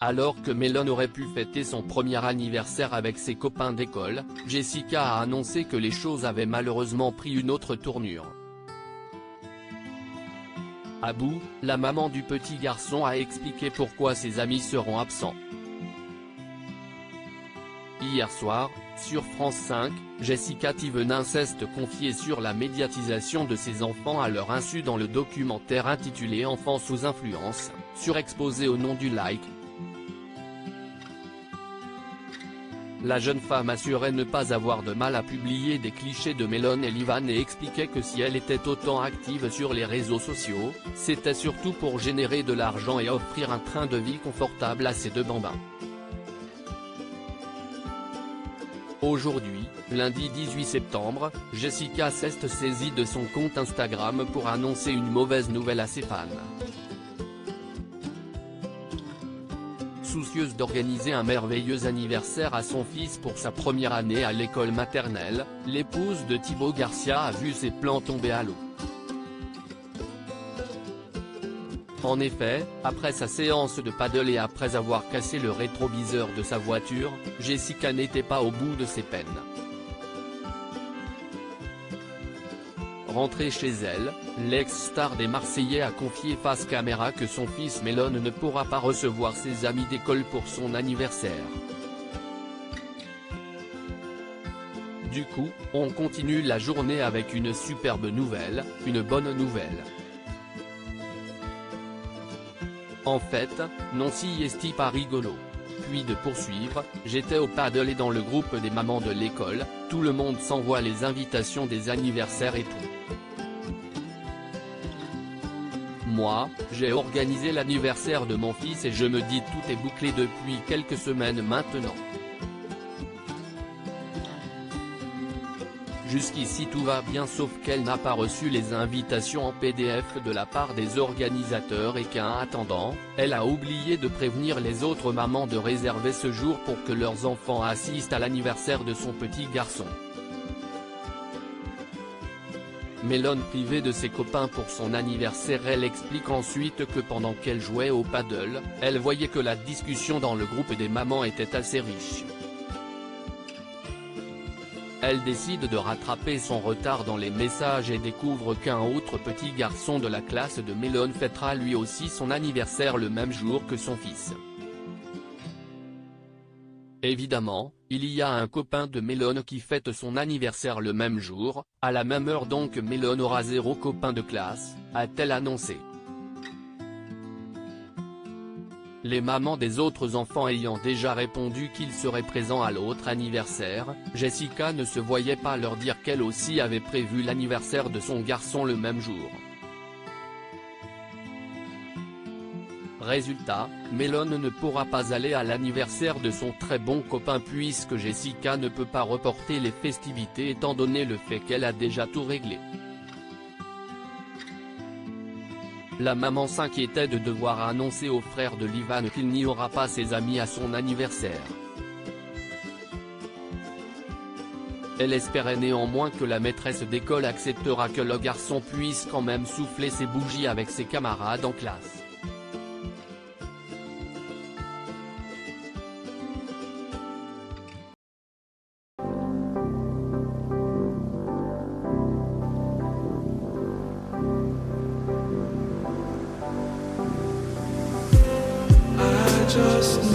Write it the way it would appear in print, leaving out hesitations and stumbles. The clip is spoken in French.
Alors que Melon aurait pu fêter son premier anniversaire avec ses copains d'école, Jessica a annoncé que les choses avaient malheureusement pris une autre tournure. Abou, la maman du petit garçon, a expliqué pourquoi ses amis seront absents. Hier soir, sur France 5, Jessica Thivenin-Ceste confiait sur la médiatisation de ses enfants à leur insu dans le documentaire intitulé Enfants sous influence, surexposé au nom du like. La jeune femme assurait ne pas avoir de mal à publier des clichés de Melon et Livan et expliquait que si elle était autant active sur les réseaux sociaux, c'était surtout pour générer de l'argent et offrir un train de vie confortable à ses deux bambins. Aujourd'hui, lundi 18 septembre, Jessica Ceste saisit de son compte Instagram pour annoncer une mauvaise nouvelle à ses fans. Soucieuse d'organiser un merveilleux anniversaire à son fils pour sa première année à l'école maternelle, l'épouse de Thibaut Garcia a vu ses plans tomber à l'eau. En effet, après sa séance de paddle et après avoir cassé le rétroviseur de sa voiture, Jessica n'était pas au bout de ses peines. Rentrée chez elle, l'ex-star des Marseillais a confié face caméra que son fils Melon ne pourra pas recevoir ses amis d'école pour son anniversaire. Du coup, on continue la journée avec une superbe nouvelle, une bonne nouvelle. En fait, non si est pas rigolo. Puis de poursuivre, j'étais au paddle et dans le groupe des mamans de l'école, tout le monde s'envoie les invitations des anniversaires et tout. Moi, j'ai organisé l'anniversaire de mon fils et je me dis tout est bouclé depuis quelques semaines maintenant. Jusqu'ici tout va bien sauf qu'elle n'a pas reçu les invitations en PDF de la part des organisateurs et qu'en attendant, elle a oublié de prévenir les autres mamans de réserver ce jour pour que leurs enfants assistent à l'anniversaire de son petit garçon. Melon privée de ses copains pour son anniversaire, elle explique ensuite que pendant qu'elle jouait au paddle, elle voyait que la discussion dans le groupe des mamans était assez riche. Elle décide de rattraper son retard dans les messages et découvre qu'un autre petit garçon de la classe de Melon fêtera lui aussi son anniversaire le même jour que son fils. Évidemment, il y a un copain de Melon qui fête son anniversaire le même jour, à la même heure donc Melon aura 0 copain de classe, a-t-elle annoncé. Les mamans des autres enfants ayant déjà répondu qu'ils seraient présents à l'autre anniversaire, Jessica ne se voyait pas leur dire qu'elle aussi avait prévu l'anniversaire de son garçon le même jour. Résultat, Melon ne pourra pas aller à l'anniversaire de son très bon copain puisque Jessica ne peut pas reporter les festivités étant donné le fait qu'elle a déjà tout réglé. La maman s'inquiétait de devoir annoncer au frère de Livan qu'il n'y aura pas ses amis à son anniversaire. Elle espérait néanmoins que la maîtresse d'école acceptera que le garçon puisse quand même souffler ses bougies avec ses camarades en classe. Just